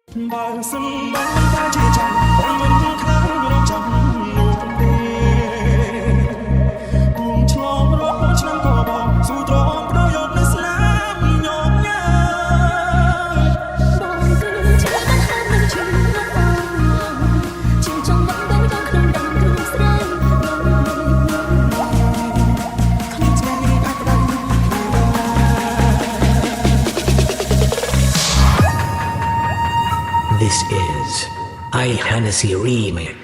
បើសិនបងតែជាចាំបងមិនខ្លាំងរកចាំនោះទេគុំឆ្លងរកឆ្នាំក៏បងស៊ូទ្រាំប្រយោជន៍នៅស្នាមញោមញ៉ាបងគឺជាបានហាមនឹងជឿជាចង់បងបងចង់ក្នុងដងគ្រូស្រីខ្ញុំស្រីអត់ដឹង This is I Hennessy Remix.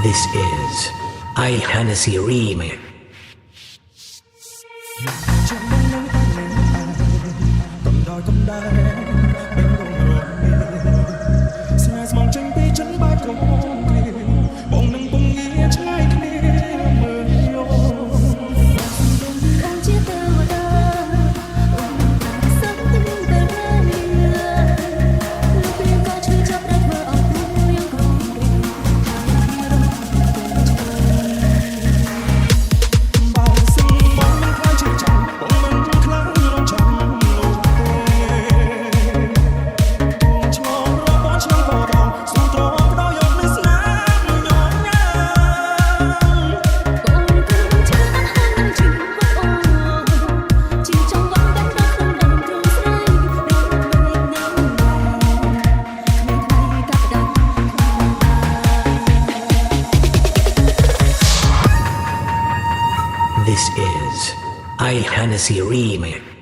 This is I Hennessy Remix. កំដរកំដែមិនងងរំស្នេហ៍ស្មងចេញពីchânបែកក្រុមគ្នាបងនឹងពងងារឆ្ងាយគ្នាមើលយោបងជាទេវតាអូនសឹកទៅពេលនេះលោកព្រាមក៏ឈឺចាប់រត់ធ្វើអស់ខ្លួនយ៉ាងក្រុមរៀងបើសិនបងមិនខ្លាចជាចាំបងមិនខ្លាំងរងចាំនោះទេគុំឆ្លងរកបងឆ្លងក៏បងស៊ូទ្រាំប្រយោជន៍នៅស្នាមញោមញ៉ាបងគឺជាបានហាមនឹងជឿអូជាចង់បងបងក្នុងដងគ្រូស្រីមិនណាគ្មានកាប់ដាច់ This is I Hennessy Remix.